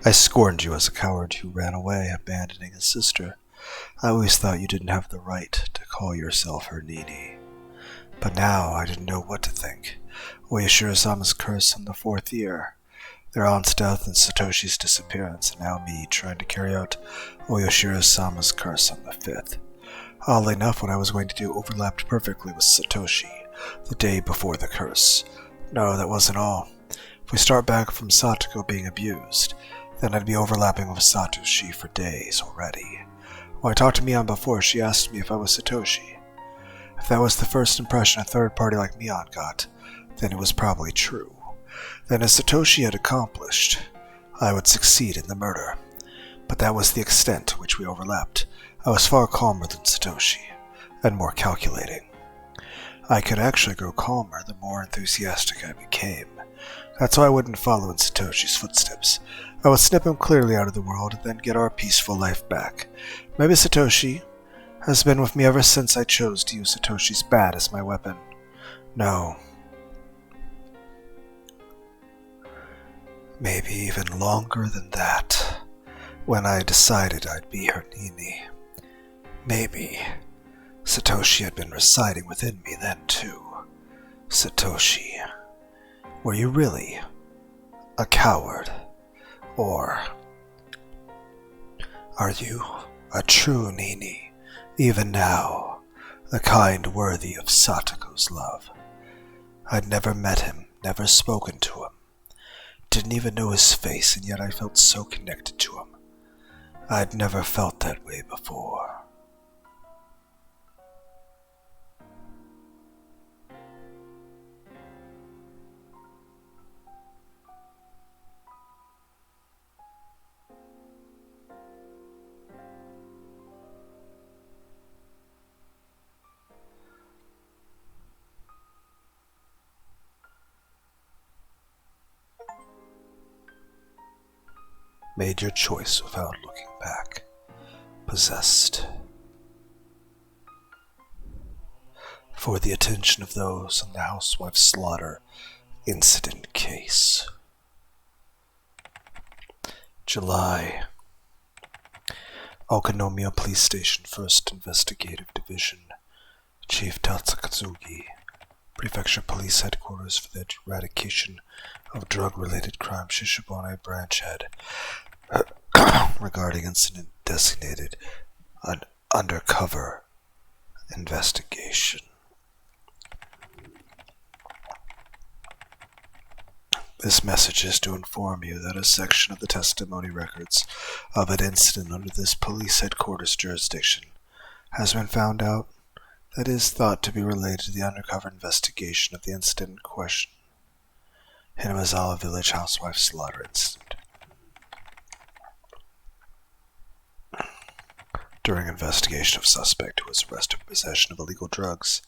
I scorned you as a coward who ran away, abandoning his sister. I always thought you didn't have the right to call yourself her Nini. But now I didn't know what to think. Oyashiro-sama's curse in the 4th year, their aunt's death and Satoshi's disappearance, and now me trying to carry out Oyashiro-sama's curse on the 5th. Oddly enough, what I was going to do overlapped perfectly with Satoshi, the day before the curse. No, that wasn't all. If we start back from Satoko being abused, then I'd be overlapping with Satoshi for days already. When I talked to Mion before, she asked me if I was Satoshi. If that was the first impression a third party like Mion got, then it was probably true. Then as Satoshi had accomplished, I would succeed in the murder. But that was the extent to which we overlapped. I was far calmer than Satoshi, and more calculating. I could actually grow calmer the more enthusiastic I became. That's why I wouldn't follow in Satoshi's footsteps. I would snip him clearly out of the world and then get our peaceful life back. Maybe Satoshi has been with me ever since I chose to use Satoshi's bat as my weapon. No. Maybe even longer than that, when I decided I'd be her Nini. Maybe Satoshi had been residing within me then too. Satoshi, were you really a coward? Or are you a true Nini, even now, the kind worthy of Satoko's love? I'd never met him, never spoken to him, didn't even know his face, and yet I felt so connected to him. I'd never felt that way before. Made your choice without looking back. Possessed. For the attention of those on the housewife slaughter incident case. July. Okanomiya Police Station 1st Investigative Division. Chief Tatsukazugi. Prefecture Police Headquarters for the Eradication of Drug-Related Crime, Shishibone Branch Head. Regarding incident designated an undercover investigation. This message is to inform you that a section of the testimony records of an incident under this police headquarters jurisdiction has been found out that is thought to be related to the undercover investigation of the incident in question, Hinamizawa Village housewife slaughter incident. During investigation of suspect who was arrested for possession of illegal drugs,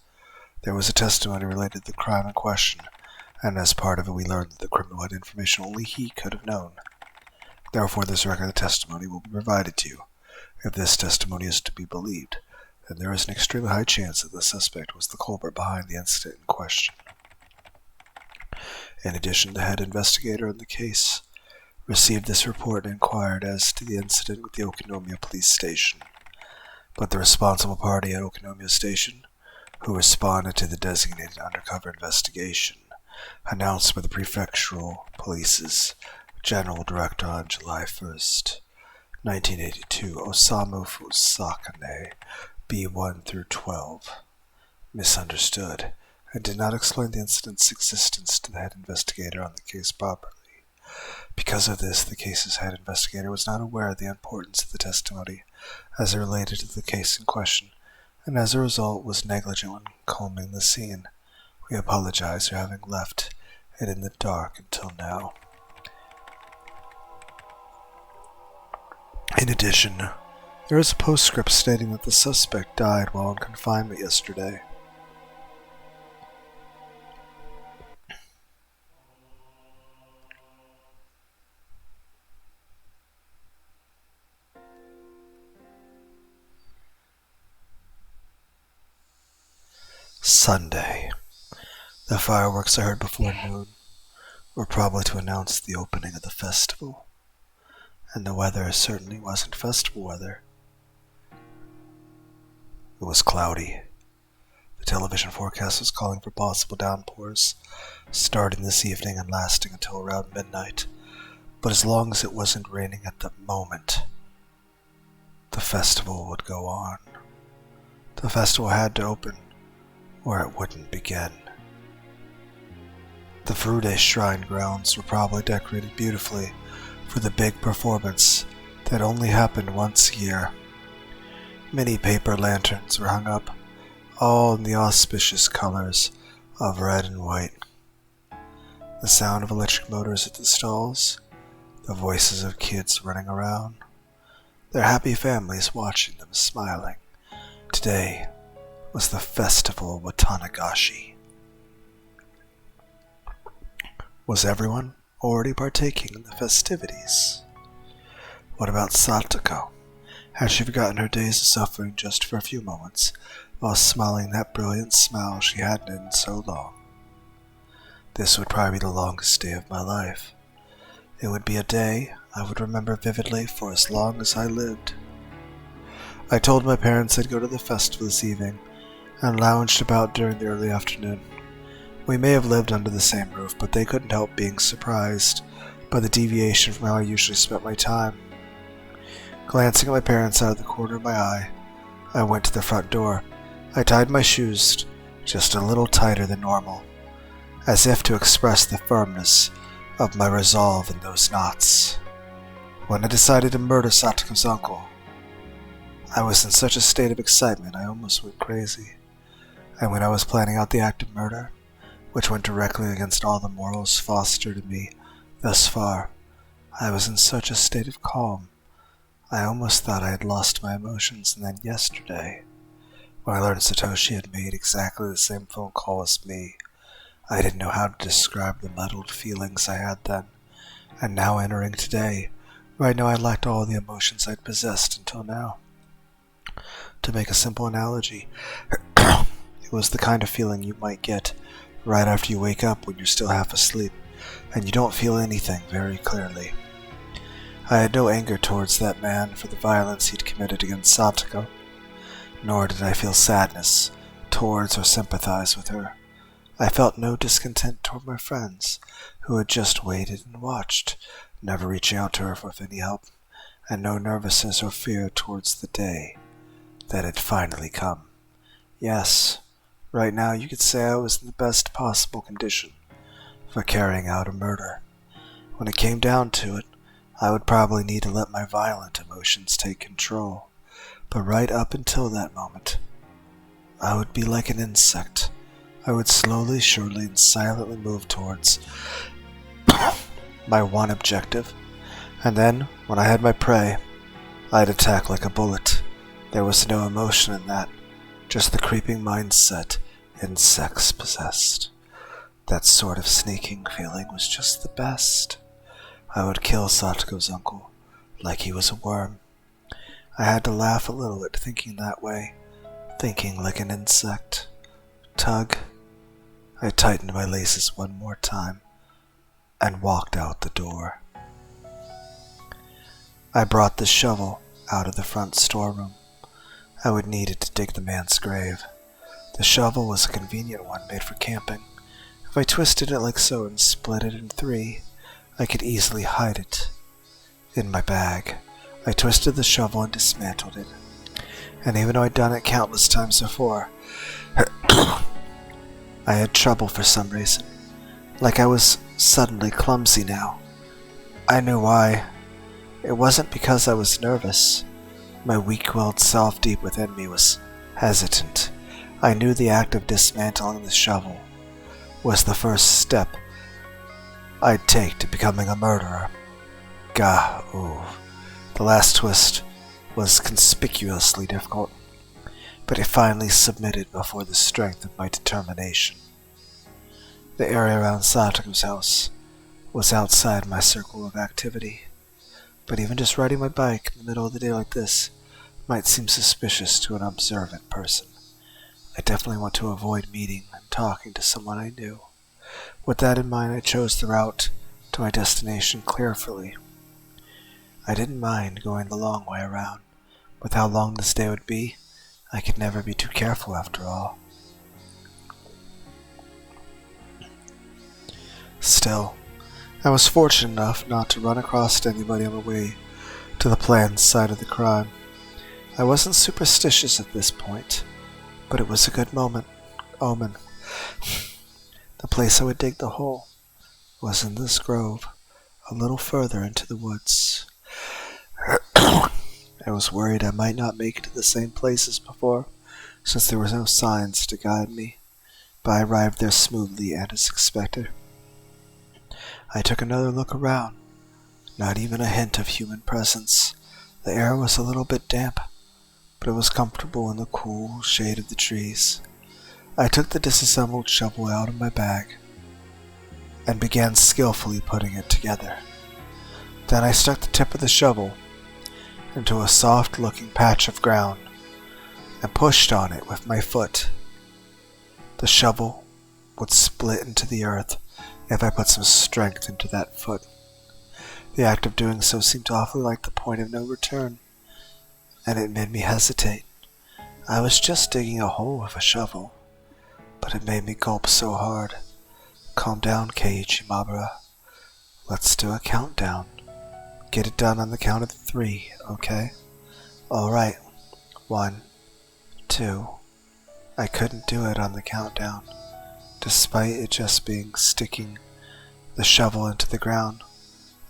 there was a testimony related to the crime in question, and as part of it we learned that the criminal had information only he could have known. Therefore, this record of testimony will be provided to you. If this testimony is to be believed, then there is an extremely high chance that the suspect was the culprit behind the incident in question. In addition, the head investigator in the case received this report and inquired as to the incident with the Okanomiya Police Station. But the responsible party at Okanomiya Station, who responded to the designated undercover investigation, announced by the Prefectural Police's General Director on July 1st, 1982, Osamu Fusakane, B1 through 12, misunderstood, and did not explain the incident's existence to the head investigator on the case properly. Because of this, the case's head investigator was not aware of the importance of the testimony as it related to the case in question, and as a result was negligent when combing the scene. We apologize for having left it in the dark until now. In addition, there is a postscript stating that the suspect died while in confinement yesterday. Sunday. The fireworks I heard before noon were probably to announce the opening of the festival. and the weather certainly wasn't festival weather. It was cloudy. The television forecast was calling for possible downpours, starting this evening and lasting until around midnight. But as long as it wasn't raining at the moment, the festival would go on. The festival had to open, or it wouldn't begin. The Furude shrine grounds were probably decorated beautifully for the big performance that only happened once a year. Many paper lanterns were hung up, all in the auspicious colors of red and white. The sound of electric motors at the stalls, the voices of kids running around, their happy families watching them smiling. Today was the festival of Tatarigoroshi. Was everyone already partaking in the festivities? What about Satoko? Had she forgotten her days of suffering just for a few moments, while smiling that brilliant smile she hadn't in so long? This would probably be the longest day of my life. It would be a day I would remember vividly for as long as I lived. I told my parents I'd go to the festival this evening, and lounged about during the early afternoon. We may have lived under the same roof, but they couldn't help being surprised by the deviation from how I usually spent my time. Glancing at my parents out of the corner of my eye, I went to the front door. I tied my shoes just a little tighter than normal, as if to express the firmness of my resolve in those knots. When I decided to murder Satoko's uncle, I was in such a state of excitement I almost went crazy. And when I was planning out the act of murder, which went directly against all the morals fostered in me thus far, I was in such a state of calm, I almost thought I had lost my emotions. And then yesterday, when I learned Satoshi had made exactly the same phone call as me, I didn't know how to describe the muddled feelings I had then. And now entering today, where I know I lacked all the emotions I'd possessed until now. To make a simple analogy, it was the kind of feeling you might get right after you wake up when you're still half asleep, and you don't feel anything very clearly. I had no anger towards that man for the violence he'd committed against Satoko, nor did I feel sadness towards or sympathize with her. I felt no discontent toward my friends, who had just waited and watched, never reaching out to her for any help, and no nervousness or fear towards the day that had finally come. Yes, right now you could say I was in the best possible condition for carrying out a murder. When it came down to it, I would probably need to let my violent emotions take control, but right up until that moment, I would be like an insect. I would slowly, surely, and silently move towards my one objective, and then, when I had my prey, I'd attack like a bullet. There was no emotion in that, just the creeping mindset insects possessed. That sort of sneaking feeling was just the best. I would kill Satoko's uncle, like he was a worm. I had to laugh a little at thinking that way, thinking like an insect. Tug. I tightened my laces one more time, and walked out the door. I brought the shovel out of the front storeroom. I would need it to dig the man's grave. The shovel was a convenient one made for camping. If I twisted it like so and split it in three, I could easily hide it in my bag. I twisted the shovel and dismantled it. And even though I'd done it countless times before, I had trouble for some reason. Like I was suddenly clumsy now. I knew why. It wasn't because I was nervous. My weak-willed self deep within me was hesitant. I knew the act of dismantling the shovel was the first step I'd take to becoming a murderer. The last twist was conspicuously difficult, but it finally submitted before the strength of my determination. The area around Satoko's house was outside my circle of activity, but even just riding my bike in the middle of the day like this might seem suspicious to an observant person. I definitely want to avoid meeting and talking to someone I knew. With that in mind, I chose the route to my destination carefully. I didn't mind going the long way around. With how long this day would be, I could never be too careful after all. Still, I was fortunate enough not to run across anybody on the way to the planned site of the crime. I wasn't superstitious at this point, but it was a good omen. The place I would dig the hole was in this grove, a little further into the woods. I was worried I might not make it to the same place as before, since there were no signs to guide me, but I arrived there smoothly and as expected. I took another look around. Not even a hint of human presence. The air was a little bit damp, but it was comfortable in the cool shade of the trees. I took the disassembled shovel out of my bag and began skillfully putting it together. Then I stuck the tip of the shovel into a soft-looking patch of ground and pushed on it with my foot. The shovel would split into the earth if I put some strength into that foot. The act of doing so seemed awfully like the point of no return, and it made me hesitate. I was just digging a hole with a shovel, but it made me gulp so hard. Calm down, Keiichi Mabura. Let's do a countdown. Get it done on the count of 3, okay? Alright. 1, 2. I couldn't do it on the countdown, despite it just being sticking the shovel into the ground,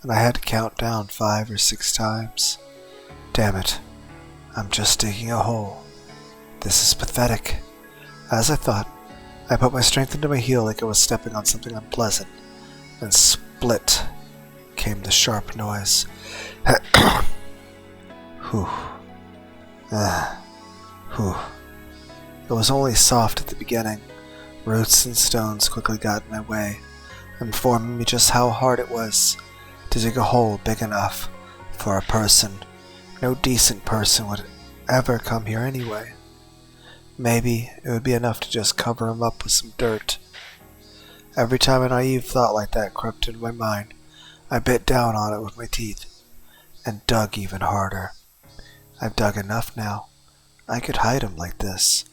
and I had to count down 5 or 6 times. Damn it. I'm just digging a hole. This is pathetic. As I thought, I put my strength into my heel like I was stepping on something unpleasant, and split came the sharp noise. Whew. Whew. It was only soft at the beginning. Roots and stones quickly got in my way, informing me just how hard it was to dig a hole big enough for a person. No decent person would ever come here anyway. Maybe it would be enough to just cover him up with some dirt. Every time a naive thought like that crept into my mind, I bit down on it with my teeth and dug even harder. I've dug enough now. I could hide him like this.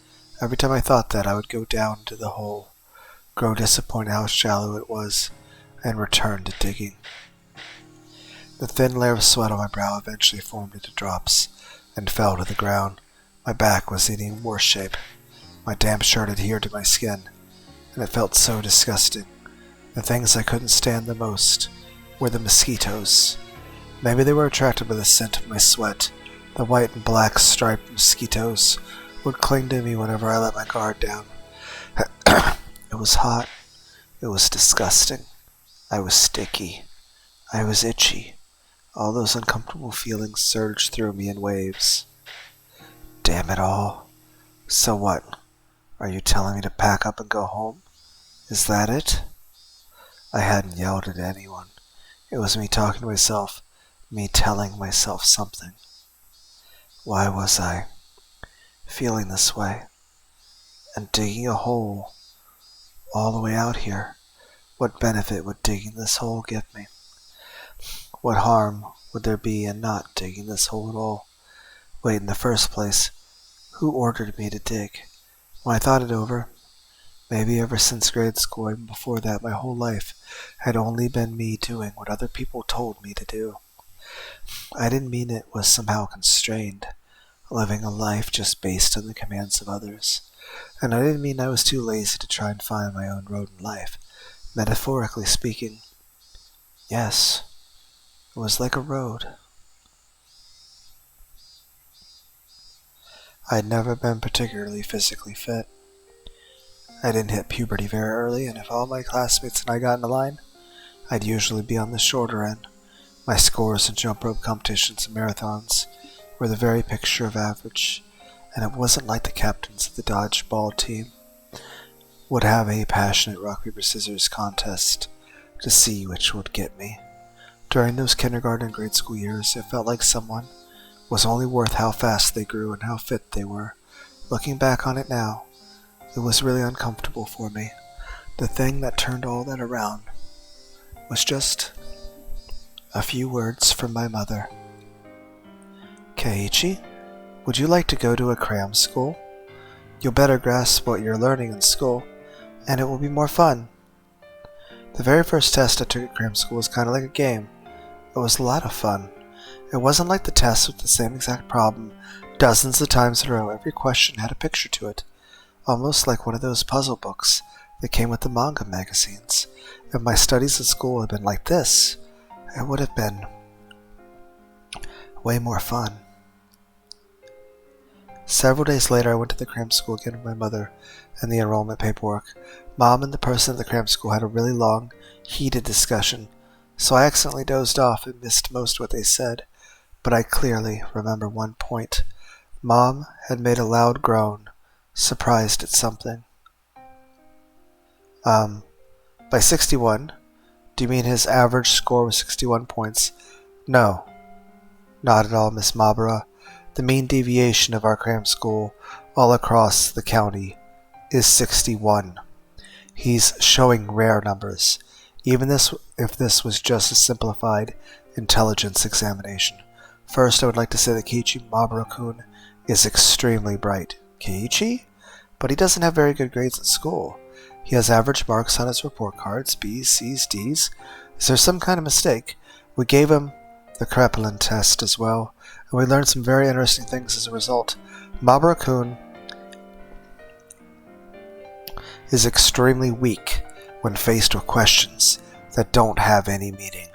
Every time I thought that, I would go down into the hole, grow disappointed how shallow it was, and return to digging. The thin layer of sweat on my brow eventually formed into drops and fell to the ground. My back was in even worse shape. My damp shirt adhered to my skin, and it felt so disgusting. The things I couldn't stand the most were the mosquitoes. Maybe they were attracted by the scent of my sweat. The white and black striped mosquitoes would cling to me whenever I let my guard down. It was hot. It was disgusting. I was sticky. I was itchy. All those uncomfortable feelings surged through me in waves. Damn it all. So what? Are you telling me to pack up and go home? Is that it? I hadn't yelled at anyone. It was me talking to myself, me telling myself something. Why was I feeling this way and digging a hole all the way out here? What benefit would digging this hole give me? What harm would there be in not digging this hole at all? Wait, in the first place, who ordered me to dig? When I thought it over, maybe ever since grade school and before that, my whole life had only been me doing what other people told me to do. I didn't mean it was somehow constrained, living a life just based on the commands of others. And I didn't mean I was too lazy to try and find my own road in life. Metaphorically speaking, yes, it was like a road. I'd never been particularly physically fit. I didn't hit puberty very early, and if all my classmates and I got in a line, I'd usually be on the shorter end. My scores in jump rope competitions and marathons were the very picture of average, and it wasn't like the captains of the dodgeball team would have a passionate rock, paper, scissors contest to see which would get me. During those kindergarten and grade school years, it felt like someone was only worth how fast they grew and how fit they were. Looking back on it now, it was really uncomfortable for me. The thing that turned all that around was just a few words from my mother. Keiichi, would you like to go to a cram school? You'll better grasp what you're learning in school, and it will be more fun. The very first test I took at cram school was kind of like a game. It was a lot of fun. It wasn't like the tests with the same exact problem dozens of times in a row. Every question had a picture to it, almost like one of those puzzle books that came with the manga magazines. If my studies at school had been like this, it would have been way more fun. Several days later, I went to the cram school again with my mother and the enrollment paperwork. Mom and the person at the cram school had a really long, heated discussion, so I accidentally dozed off and missed most of what they said, but I clearly remember one point. Mom had made a loud groan, surprised at something. By 61, do you mean his average score was 61 points? No, not at all, Miss Mabara. The mean deviation of our cram school all across the county is 61. He's showing rare numbers, even if this was just a simplified intelligence examination. First, I would like to say that Keiichi Mabara-kun is extremely bright. Keiichi? But he doesn't have very good grades at school. He has average marks on his report cards, B's, C's, D's. Is there some kind of mistake? We gave him the Kreplin test as well, and we learned some very interesting things as a result. Mabara-kun is extremely weak when faced with questions that don't have any meaning.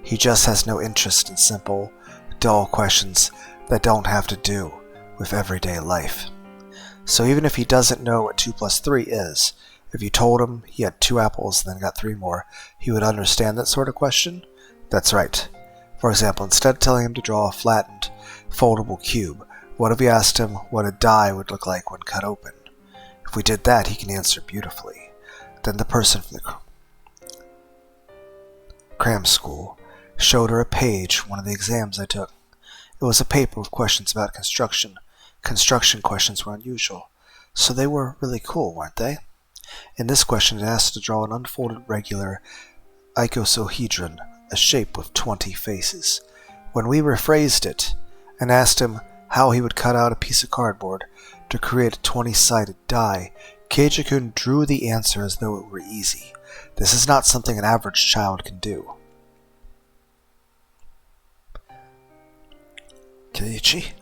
He just has no interest in simple, dull questions that don't have to do with everyday life. So even if he doesn't know what 2 plus 3 is, if you told him he had 2 apples and then got 3 more, he would understand that sort of question? That's right. For example, instead of telling him to draw a flattened, foldable cube, what if we asked him what a die would look like when cut open? If we did that, he can answer beautifully. Then the person from the cram school showed her a page from one of the exams I took. It was a paper with questions about construction. Construction questions were unusual, so they were really cool, weren't they? In this question, it asked to draw an unfolded regular icosahedron, a shape with 20 faces. When we rephrased it and asked him how he would cut out a piece of cardboard to create a 20-sided die, Keiichi-kun drew the answer as though it were easy. This is not something an average child can do. Keiichi,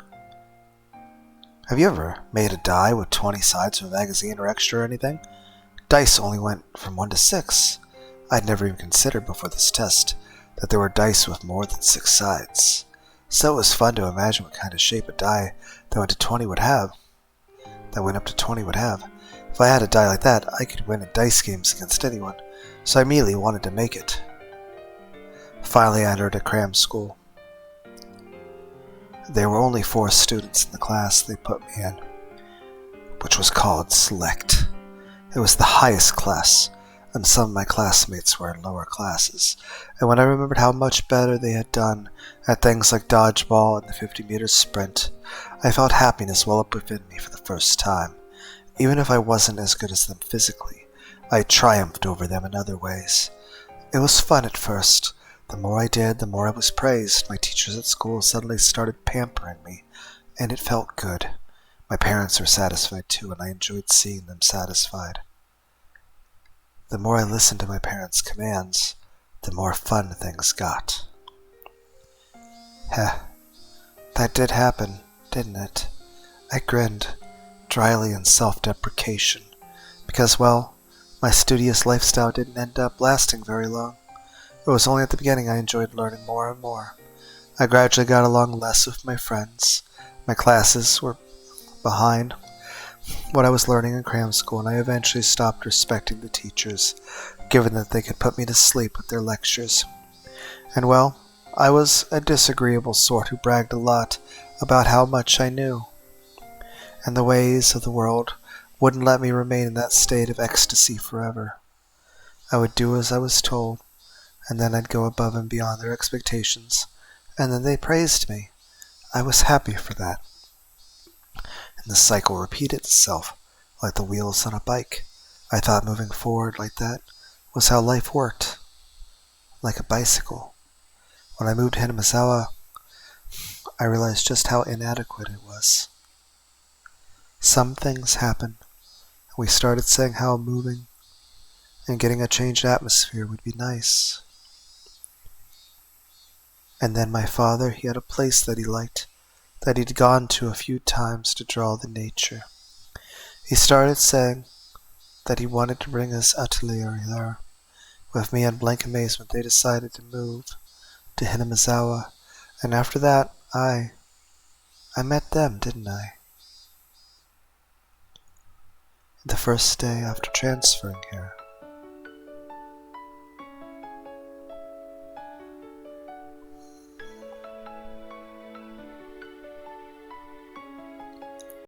have you ever made a die with 20 sides from a magazine or extra or anything? Dice only went from 1 to 6. I'd never even considered before this test that there were dice with more than 6 sides. So it was fun to imagine what kind of shape a die that went up to 20 would have. If I had a die like that, I could win in dice games against anyone, so I immediately wanted to make it. Finally, I entered a cram school. There were only 4 students in the class they put me in, which was called Select. It was the highest class, and some of my classmates were in lower classes, and when I remembered how much better they had done at things like dodgeball and the 50-meter sprint, I felt happiness well up within me for the first time. Even if I wasn't as good as them physically, I triumphed over them in other ways. It was fun at first. The more I did, the more I was praised. My teachers at school suddenly started pampering me, and it felt good. My parents were satisfied too, and I enjoyed seeing them satisfied. The more I listened to my parents' commands, the more fun things got. Heh, that did happen, didn't it? I grinned, dryly in self-deprecation, because, well, my studious lifestyle didn't end up lasting very long. It was only at the beginning I enjoyed learning more and more. I gradually got along less with my friends. My classes were behind what I was learning in cram school, and I eventually stopped respecting the teachers, given that they could put me to sleep with their lectures. And well, I was a disagreeable sort who bragged a lot about how much I knew, and the ways of the world wouldn't let me remain in that state of ecstasy forever. I would do as I was told, and then I'd go above and beyond their expectations, and then they praised me. I was happy for that. And the cycle repeated itself, like the wheels on a bike. I thought moving forward like that was how life worked, like a bicycle. When I moved to Hinamizawa, I realized just how inadequate it was. Some things happened. We started saying how moving and getting a changed atmosphere would be nice. And then my father, he had a place that he liked, that he'd gone to a few times to draw the nature. He started saying that he wanted to bring his atelier there. With me in blank amazement, they decided to move to Hinamizawa, and after that, I met them, didn't I? The first day after transferring here.